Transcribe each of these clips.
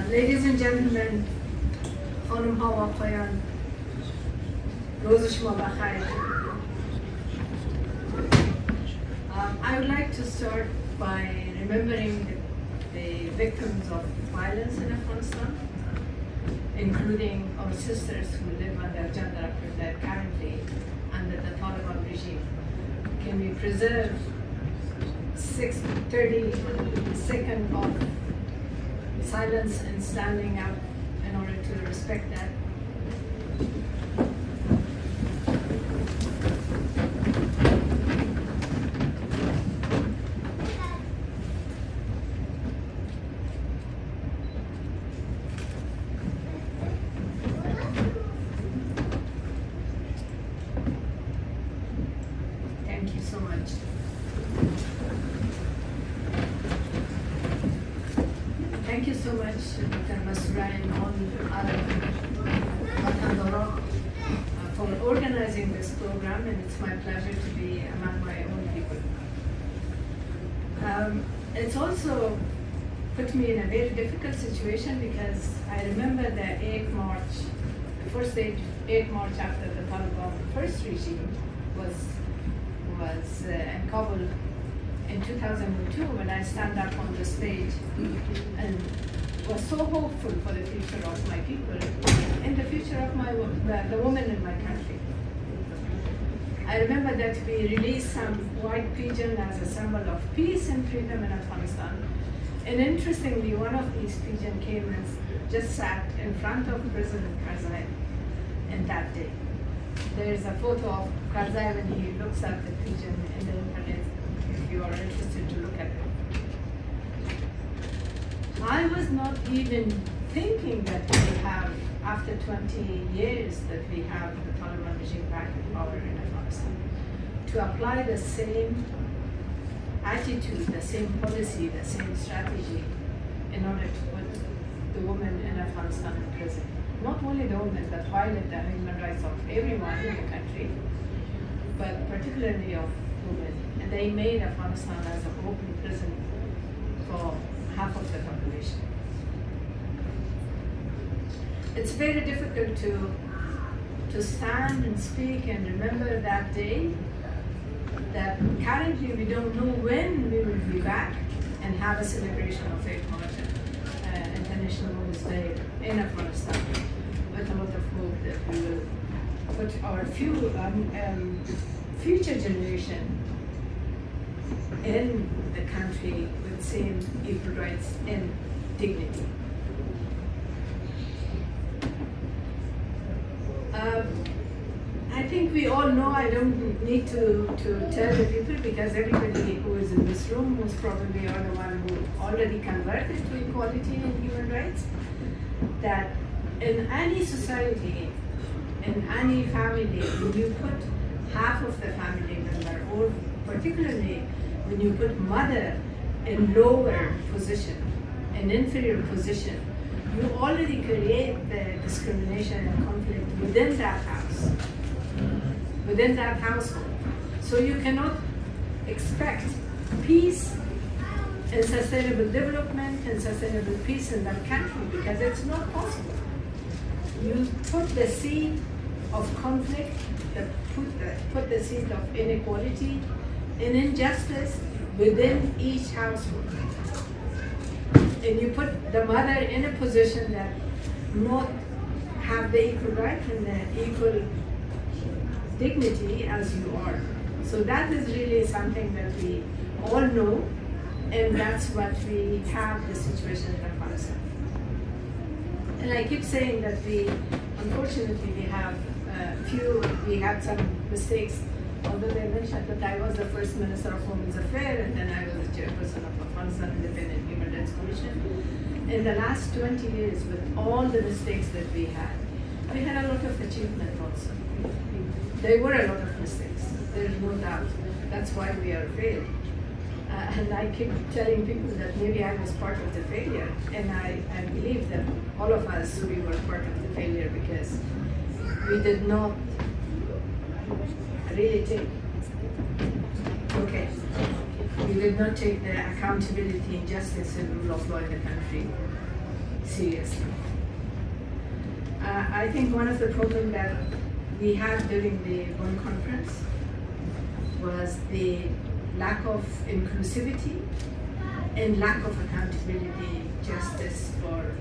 Ladies and gentlemen, خانم ها و آقایان، روز شما بخیر. I would like to start by remembering the victims of violence in Afghanistan, including our sisters who live under gender apartheid currently under the Taliban regime. Can we preserve 30 seconds of silence and standing up in order to respect that? Thank you so much. Thank you so much, Dr. Mastouret and all other for organizing this program, and it's my pleasure to be among my own people. It's also put me in a very difficult situation because I remember the 8th March, the first 8th March after the Taliban first regime was in Kabul in 2002, when I stand up on the stage and was so hopeful for the future of my people and the future of the women in my country. I remember that we released some white pigeon as a symbol of peace and freedom in Afghanistan. And interestingly, one of these pigeons came and just sat in front of President Karzai in that day. There is a photo of Karzai when he looks at the pigeon in the internet, if you are interested to look at it. I was not even thinking that we have, after 20 years, that we have the Taliban regime back in power in Afghanistan, to apply the same attitude, the same policy, the same strategy in order to put the women in Afghanistan in prison. Not only the women that violate the human rights of everyone in the country, but particularly of women. And they made Afghanistan as an open prison for half of the population. It's very difficult to stand and speak and remember that day, that currently we don't know when we will be back and have a celebration of 8th March, International Women's Day in Afghanistan, with a lot of hope that we will put our future generation in the country with same equal rights and dignity. I think we all know, I don't need to tell the people, because everybody who is in this room most probably are the one who already converted to equality and human rights, that in any society, in any family, when you put half of the family member, or particularly when you put mother in lower position, in inferior position, you already create the discrimination and conflict within that house, within that household. So you cannot expect peace and sustainable development and sustainable peace in that country, because it's not possible. You put the seed of conflict, put the seed of inequality and injustice within each household. And you put the mother in a position that not have the equal right and the equal dignity as you are. So that is really something that we all know, and that's what we have the situation in Afghanistan. And I keep saying that unfortunately, we had some mistakes, although they mentioned that I was the first Minister of Women's Affairs, and then I was the chairperson of Afghanistan Independent Human Rights Commission. In the last 20 years, with all the mistakes that we had a lot of achievement also. There were a lot of mistakes, there's no doubt. That's why we are failed. And I keep telling people that maybe I was part of the failure, and I believe that all of us, we were part of the failure, because we did not really take We did not take the accountability and justice and rule of law in the country seriously. I think one of the problems that we had during the Bonn conference was the lack of inclusivity and lack of accountability, justice for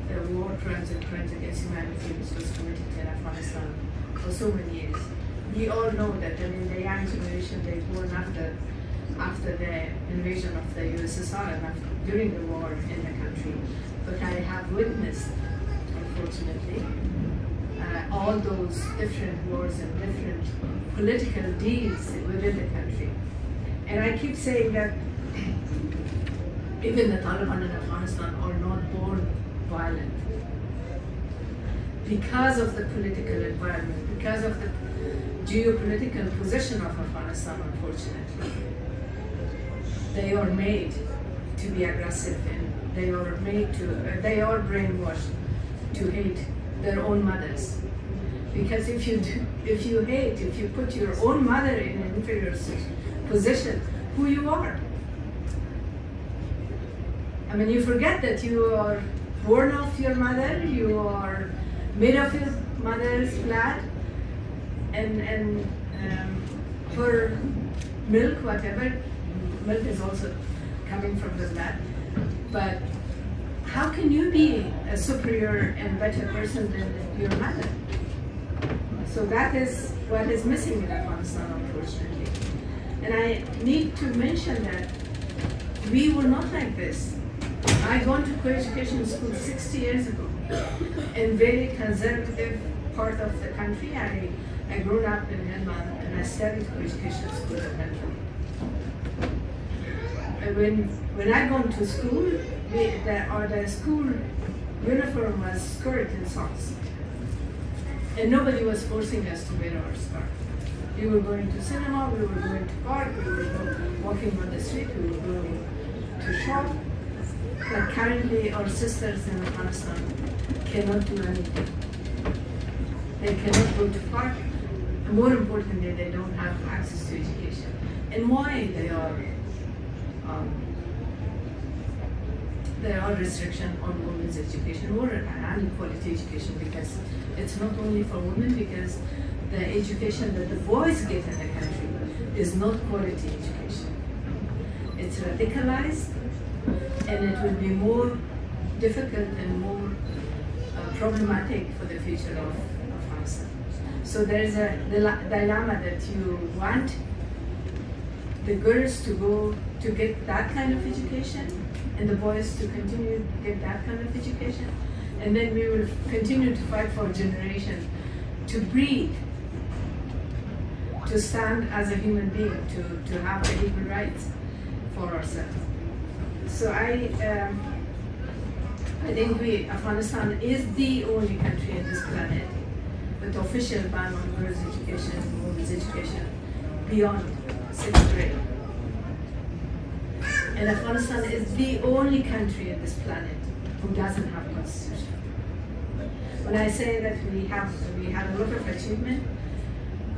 the war crimes and crimes against humanity which was committed in Afghanistan for so many years. We all know that the young generation, they were born after the invasion of the USSR and during the war in the country. But I have witnessed, unfortunately, all those different wars and different political deals within the country. And I keep saying that even the Taliban in Afghanistan are not born violent. Because of the political environment, because of the geopolitical position of Afghanistan, unfortunately, they are made to be aggressive and they are brainwashed to hate their own mothers. Because if you put your own mother in an inferior position, who you are. I mean, you forget that you are born of your mother, you are made of your mother's blood, and her milk, whatever, milk is also coming from the blood. But how can you be a superior and better person than your mother? So that is what is missing in Afghanistan, unfortunately. And I need to mention that we were not like this. I gone to co-education school 60 years ago in very conservative part of the country. I grew up in Helmand and I studied co-education school in the country. When I gone to school, the school uniform was skirt and socks. And nobody was forcing us to wear our scarf. We were going to cinema, we were going to park, we were walking on the street, we were going to shop. But currently our sisters in Afghanistan cannot do anything. They cannot go to park. And more importantly, they don't have access to education. And why there are restrictions on women's education or equality education, because it's not only for women, because the education that the boys get in the country is not quality education. It's radicalized, and it will be more difficult and more problematic for the future of Afghanistan. So there is a dilemma that you want the girls to go to get that kind of education and the boys to continue to get that kind of education, and then we will continue to fight for a generation to breed, to stand as a human being, to have the equal rights for ourselves. So I think Afghanistan is the only country in this planet with official ban on girls' education and women's education beyond 6th grade. And Afghanistan is the only country in this planet who doesn't have a constitution. When I say that we have a lot of achievement,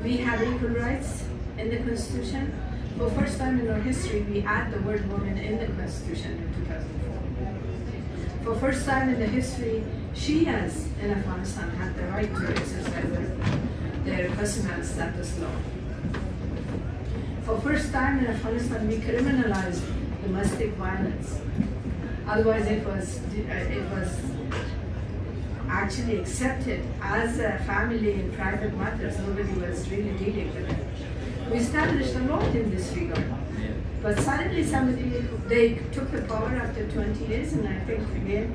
we have equal rights in the constitution. For the first time in our history, we add the word woman in the constitution in 2004. For the first time in the history, Shias in Afghanistan had the right to exercise their personal status law. For the first time in Afghanistan, we criminalized domestic violence. Otherwise, it was actually accepted as a family and private matters. Nobody was really dealing with it. We established a lot in this regard. But suddenly they took the power after 20 years, and I think again,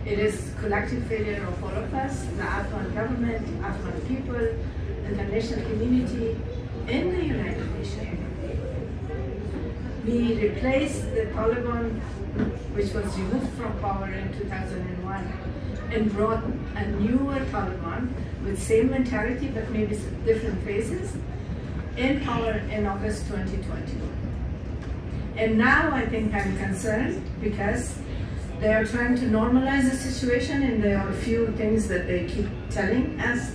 it is collective failure of all of us, the Afghan government, Afghan people, international community, and the United Nations. We replaced the Taliban, which was removed from power in 2001, and brought a newer Taliban with same mentality but maybe different faces in power in August 2021. And now I think I'm concerned because they are trying to normalize the situation, and there are a few things that they keep telling us.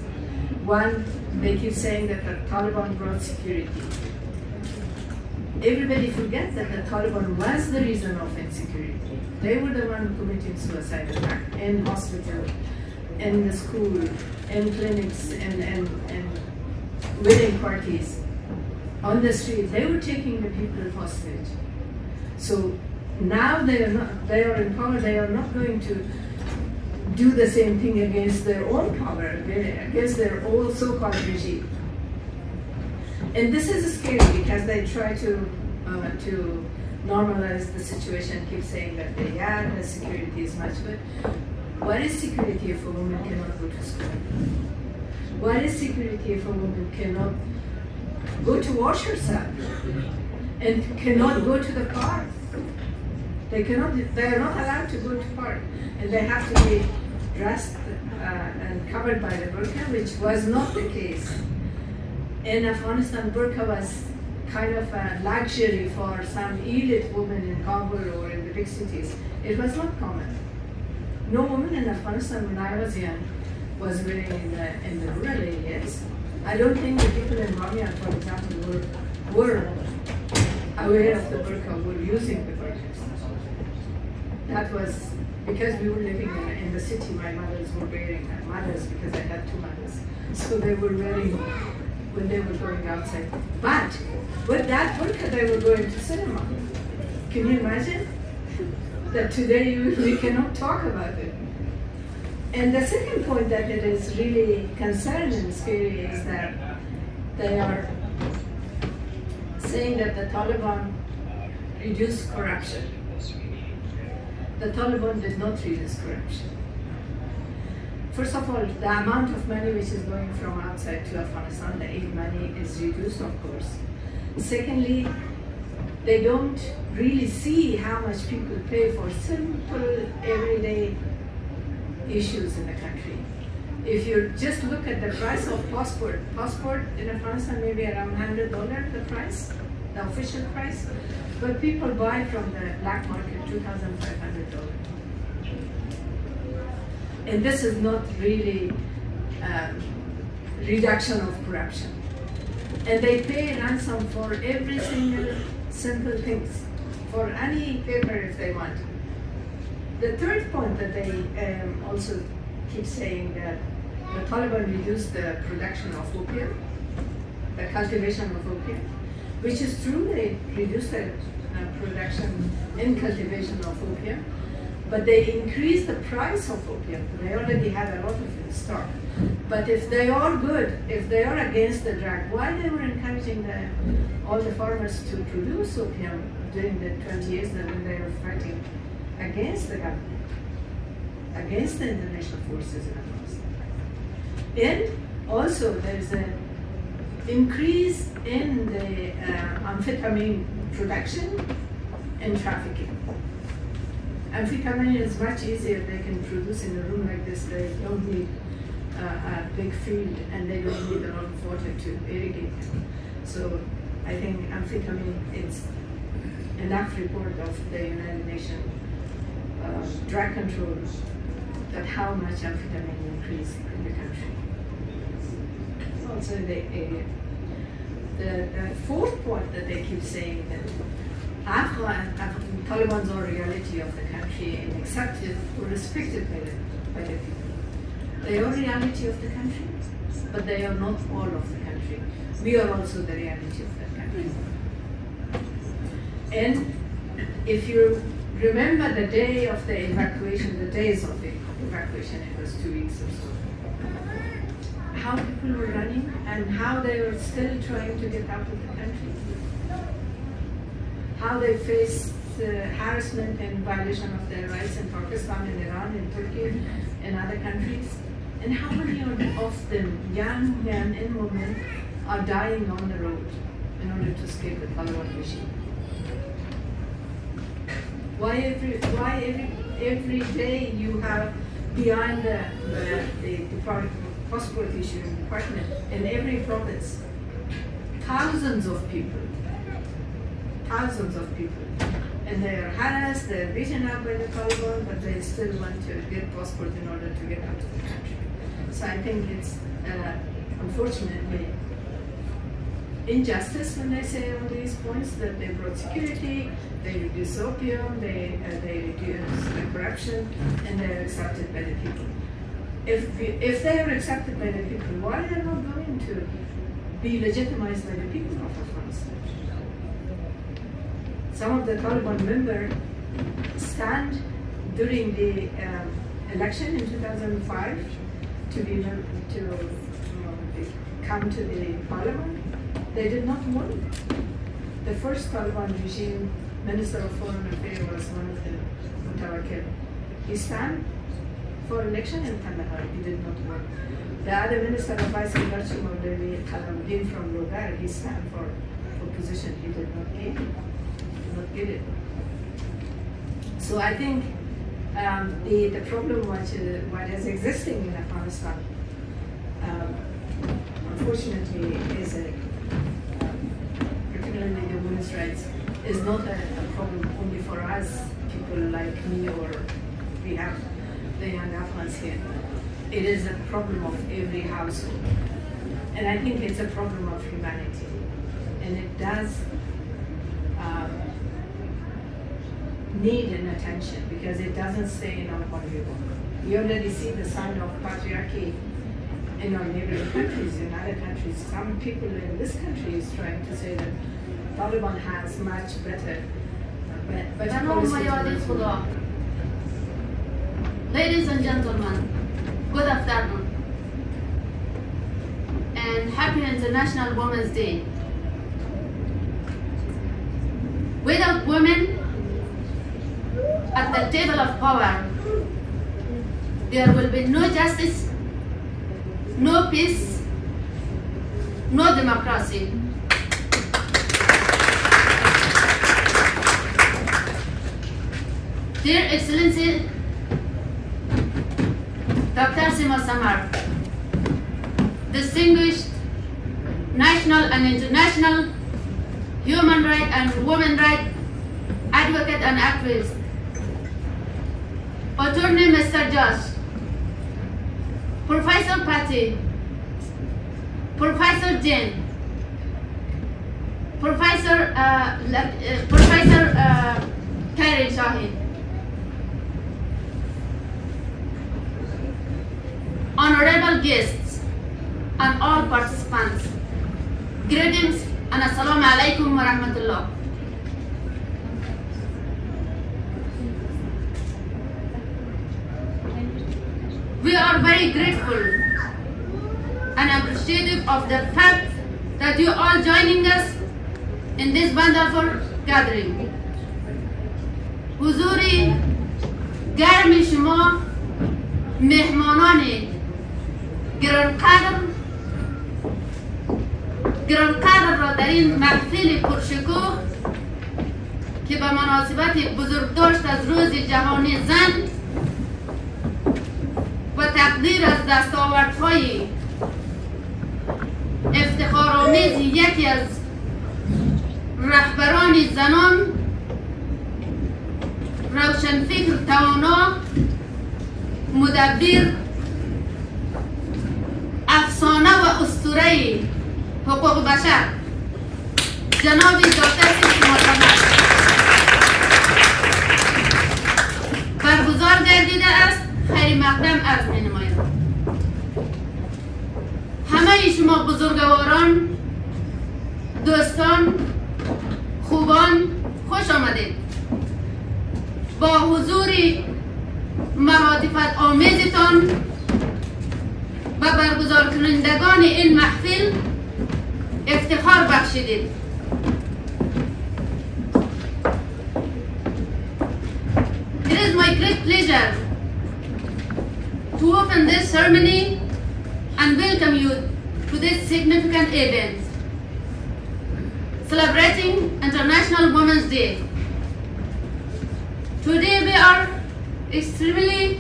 One, they keep saying that the Taliban brought security. everybody forgets that the Taliban was the reason of insecurity. They were the one committing suicide attack in hospital, in the school, in clinics, and wedding parties, on the street. They were taking the people hostage. So now they are in power. They are not going to do the same thing against their own power, against their own so-called regime. And this is scary because they try to normalize the situation, keep saying that the security is much good. What is security if a woman cannot go to school? What is security if a woman cannot go to wash herself and cannot go to the park? They are not allowed to go to park, and they have to be dressed and covered by the burqa, which was not the case. In Afghanistan, burqa was kind of a luxury for some elite women in Kabul or in the big cities. It was not common. No woman in Afghanistan when I was young was wearing in the rural areas. I don't think the people in Bamyan, for example, were aware of the burqa, were using the burqas. That was because we were living in the city. My mothers were wearing mothers because I had two mothers. So they were wearing when they were going outside. But with that burqa, they were going to cinema. Can you imagine? That today we cannot talk about it. And the second point that it is really concerning and scary is that they are saying that the Taliban reduced corruption. The Taliban did not reduce corruption. First of all, the amount of money which is going from outside to Afghanistan, the aid money, is reduced, of course. Secondly, they don't really see how much people pay for simple, everyday issues in the country. If you just look at the price of passport in Afghanistan may be around $100, the price, the official price, but people buy from the black market $2,500. And this is not really reduction of corruption. And they pay ransom for every single simple things, for any paper if they want. The third point that they also keep saying that the Taliban reduced the production of opium, the cultivation of opium, which is true, they reduced the production and cultivation of opium, but they increased the price of opium. They already had a lot of it in stock. But if they are good, if they are against the drug, why they were encouraging all the farmers to produce opium during the 20 years that when they were fighting against the government, against the international forces in Afghanistan? And also there is an increase in the amphetamine production and trafficking. Amphetamine is much easier. They can produce in a room like this. They don't need a big field and they don't need a lot of water to irrigate them. So I think amphetamine, it's enough report of the United Nations drug control that how much amphetamine increased in the country. Also in the area. The fourth point that they keep saying that Taliban's are reality of the country and accepted or respected by the people. They are reality of the country, but they are not all of the country. We are also the reality of that country. And if you remember the day of the evacuation, the days of the evacuation, it was 2 weeks or so, how people were running and how they were still trying to get out of the country. How they faced harassment and violation of their rights in Pakistan, in Iran, in Turkey, and other countries. And how many of them, young men and women, are dying on the road in order to escape the Taliban regime. Why every day you have behind the passport issuing department in every province, thousands of people, and they are harassed, they are beaten up by the Taliban, but they still want to get passport in order to get out of the country. So I think it's unfortunately injustice when they say all these points, that they brought security, they reduce opium, they reduce corruption, and they are accepted by the people. If they are accepted by the people, why are they not going to be legitimized by the people of Afghanistan? Some of the Taliban members stand during the election in 2005 to come to the parliament. They did not win. The first Taliban regime Minister of Foreign Affairs was one of them, Mutawakkil. He stand for election in Kandahar. He did not win. The other Minister of Vice President from Logar, he stand for position. He did not gain. Did not get it. So I think the problem what is existing in Afghanistan, unfortunately, is particularly the women's rights, is not a problem only for us, people like me, or we have the young Afghans here. It is a problem of every household. And I think it's a problem of humanity. And it does need an attention, because it doesn't stay in our body. We already see the sign of patriarchy in our neighboring countries, in other countries. Some people in this country is trying to say that Taliban has much better policies. Ladies and gentlemen, good afternoon and happy International Women's Day. Without women at the table of power, there will be no justice, no peace, no democracy. Dear Excellency, Dktrsimasmr, distinguished national and international human rights and women rights advocate and activist, Attorney Mr. Josh, Professor Patty, Professor Jane, Professor Karen Shaheen, honorable guests and all participants, greetings and assalamu alaikum wa rahmatullah. We are very grateful and appreciative of the fact that you all joining us in this wonderful gathering. حضوری گرم شما مهمانان گرانقدر را در این محفل پرشکوه که به مناسبت بزرگداشت از روز جهانی زن و تقدیر از دستاوردهای افتخارآمیز یکی از رهبران زنان روشنفکر توانا مدبر افسانه و اسطوره حقوق بشر جناب دکترسیماسمر برگزار گردیده است. خیر مقدم عرض می نمایم. همه شما بزرگواران، دوستان، خوبان، خوش آمدید. با حضور مراتفت آمیزتان و برگزار کنندگان این محفل افتخار بخشیدید. It is my great pleasure to open this ceremony and welcome you to this significant event celebrating International Women's Day. Today we are extremely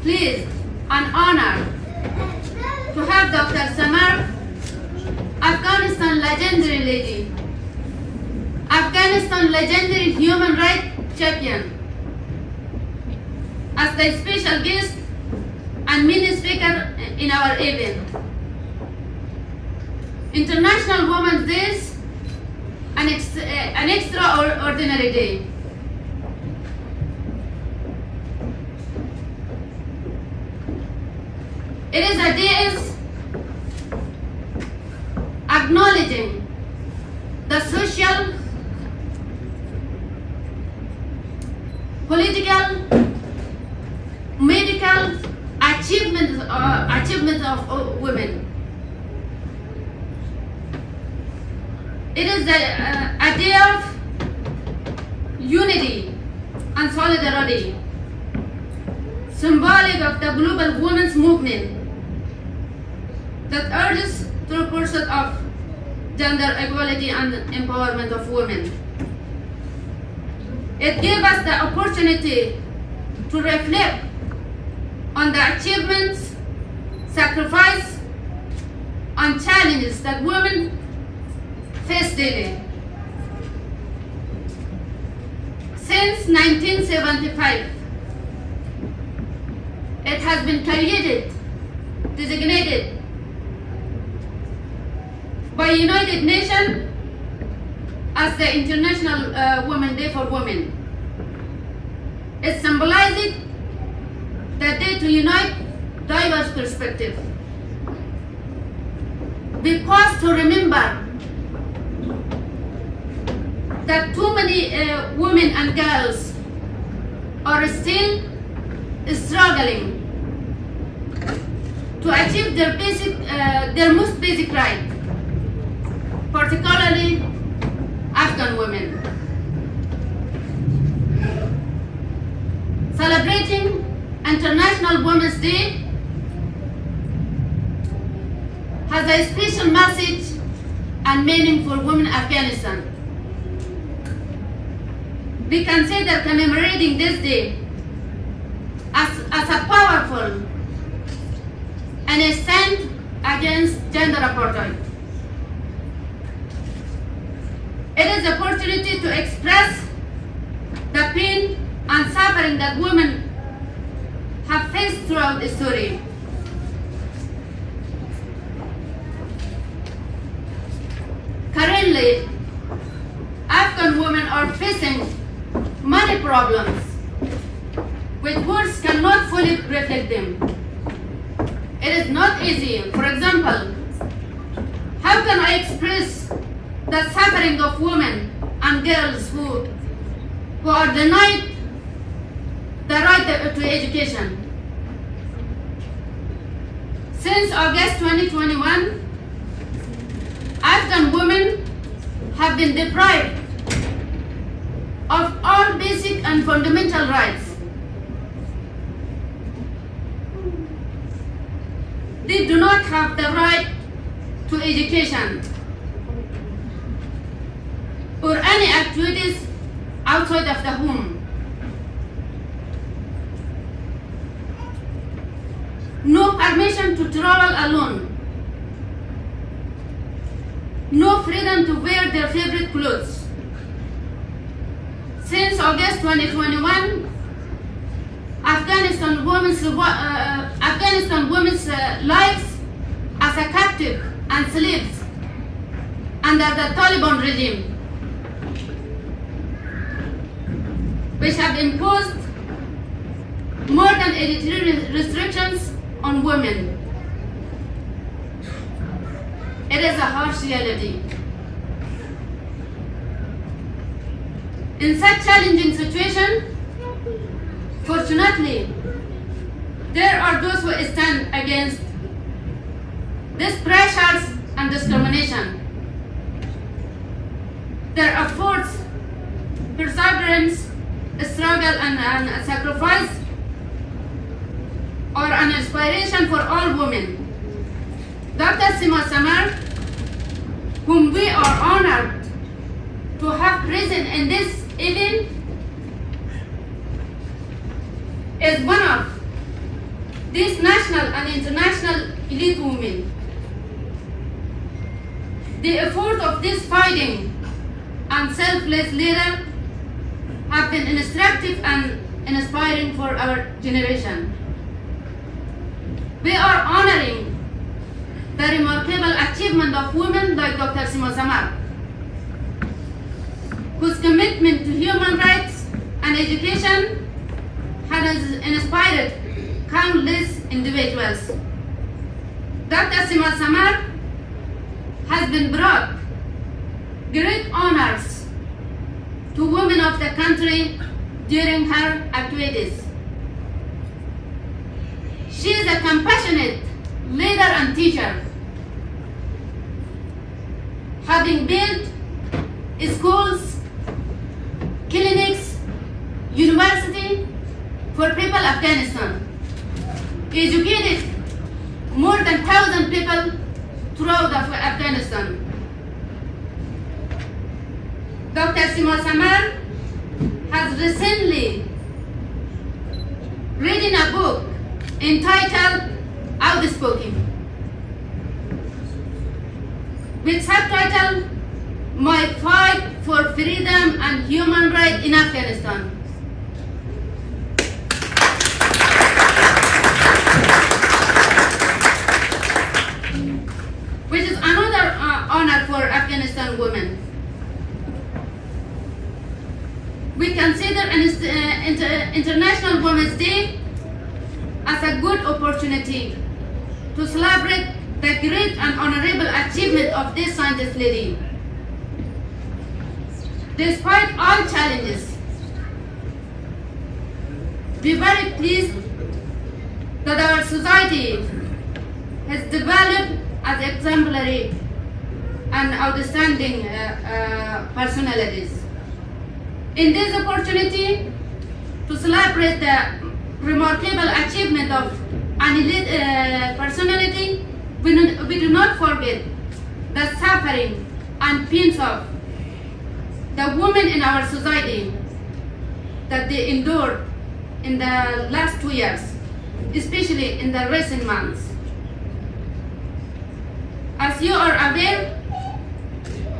pleased and honored to have Dktrsimasmr, Afghanistan legendary lady, Afghanistan legendary human rights champion, as the special guest and main speaker in our event. International Women's Day is an extraordinary day. It is a day acknowledging the social, political, medical achievements of women. It is a day of unity and solidarity, symbolic of the global women's movement that urges the pursuit of gender equality and empowerment of women. It gave us the opportunity to reflect on the achievements, sacrifice, and challenges that women face daily. Since 1975, it has been designated by United Nations as the International Women's Day for Women. It symbolizes the day to unite diverse perspectives. We pause to remember that too many women and girls are still struggling to achieve their most basic right, particularly Afghan women. Celebrating International Women's Day has a special message and meaning for women in Afghanistan. We consider commemorating this day as a powerful and a stand against gender apartheid. It is an opportunity to express the pain and suffering that women have faced throughout history. Currently, Afghan women are facing many problems, which words cannot fully reflect them. It is not easy. For example, how can I express the suffering of women and girls who are denied the right to education? Since August 2021, Afghan women have been deprived of all basic and fundamental rights. They do not have the right to education or any activities outside of the home. No permission to travel alone. No freedom to wear their favorite clothes. Since August 2021, Afghanistan women's lives as a captive and slaves under the Taliban regime, which have imposed more than 83 restrictions on women. It is a harsh reality. In such challenging situation, fortunately, there are those who stand against these pressures and discrimination. Their efforts, perseverance, struggle, and sacrifice are an inspiration for all women. Dr. whom we are honored to have present in this event, is one of these national and international elite women. The effort of this fighting and selfless leader have been instructive and inspiring for our generation. We are honoring the remarkable achievement of women like Dkterسیماسمر, whose commitment to human rights and education has inspired countless individuals. Dkterسیماسمر has been brought great honors to women of the country during her activities. She is a compassionate leader and teacher, having built schools, clinics, university for people of Afghanistan, educated more than 1,000 people throughout Afghanistan. Dkterسیماسمر has recently written a book entitled Outspoken, with subtitle My Fight for Freedom and Human Rights in Afghanistan. Which is another honor for Afghanistan women. We consider International Women's Day as a good opportunity to celebrate the great and honorable achievement of this scientist lady. Despite all challenges, we are very pleased that our society has developed as exemplary and outstanding personalities. In this opportunity to celebrate the remarkable achievement of an elite personality, we do not forget the suffering and pains of the women in our society that they endured in the last 2 years, especially in the recent months. As you are aware,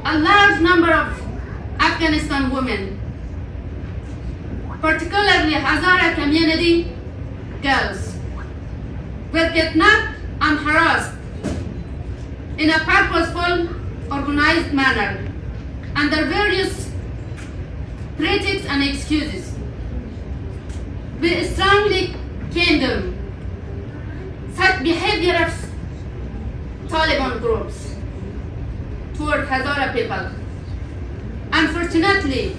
a large number of Afghanistan women, particularly Hazara community girls, were kidnapped and harassed in a purposeful, organized manner under various pretexts and excuses. We strongly condemn such behavior of Taliban groups toward Hazara people. Unfortunately,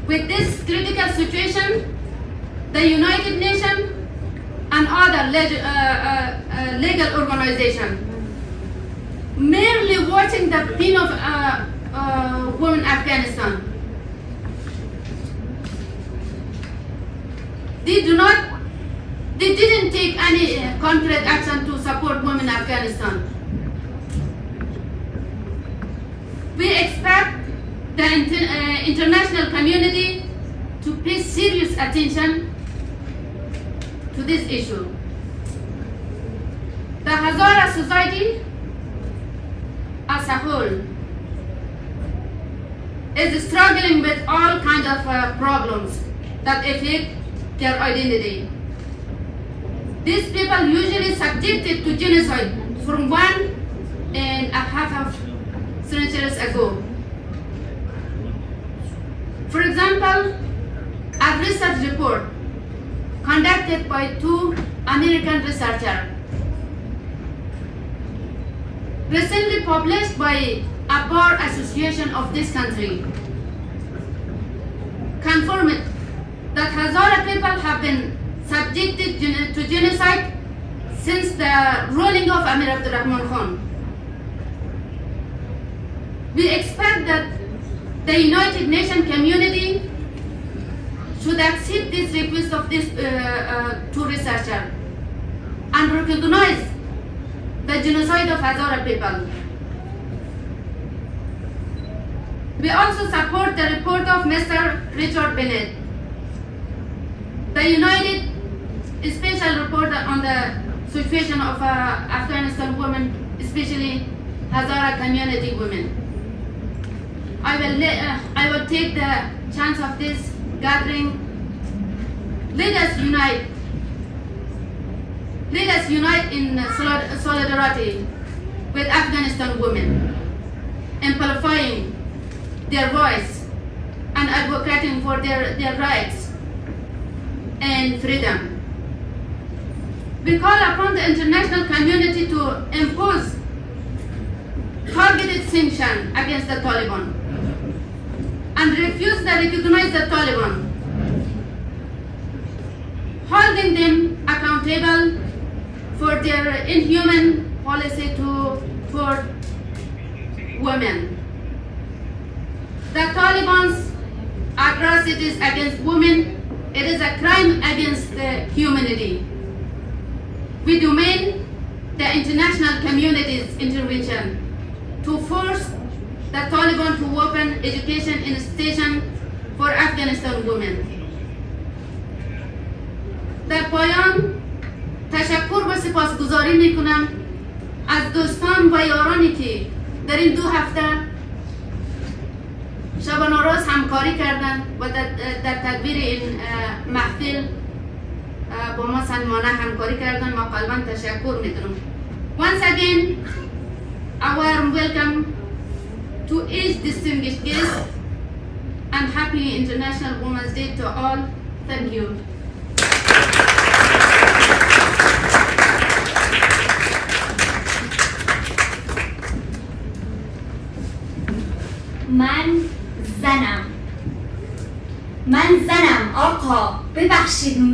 with this critical situation, the United Nations and other legal organizations merely watching the pain of women in Afghanistan. They didn't take any concrete action to support women in Afghanistan. We expect the international community to pay serious attention to this issue. The Hazara society as a whole is struggling with all kinds of problems that affect their identity. These people usually subjected to genocide from 1.5 centuries ago. For example, a research report conducted by 2 American researchers recently published by a bar association of this country confirmed that Hazara people have been subjected to genocide since the ruling of Amir Abdurrahman Khan. We expect that the United Nations community should accept this request of these 2 researchers and recognize the genocide of Hazara people. We also support the report of Mr. Richard Bennett, the United Special Report on the situation of Afghanistan women, especially Hazara community women. I will take the chance of this gathering. Let us unite in solidarity with Afghanistan women, amplifying their voice and advocating for their rights and freedom. We call upon the international community to impose targeted sanction against the Taliban and refuse to recognize the Taliban, holding them accountable for their inhuman policy toward women. The Taliban's atrocities against women, it is a crime against humanity. We demand the international community's intervention to force the Taliban to open education institutions for Afghanistan women. در پایان تشکر و سپاسگزاری میکنم از دوستان و یارانی که در این 2 هفته شبانه روز همکاری کردند و در تدبیر این محفل با ما صمیمانه همکاری کردند. ما قلباً تشکر میکنم. Once again, a warm welcome to each distinguished guest and happy International Women's Day to all. Thank you. من زنم آقا ببخشید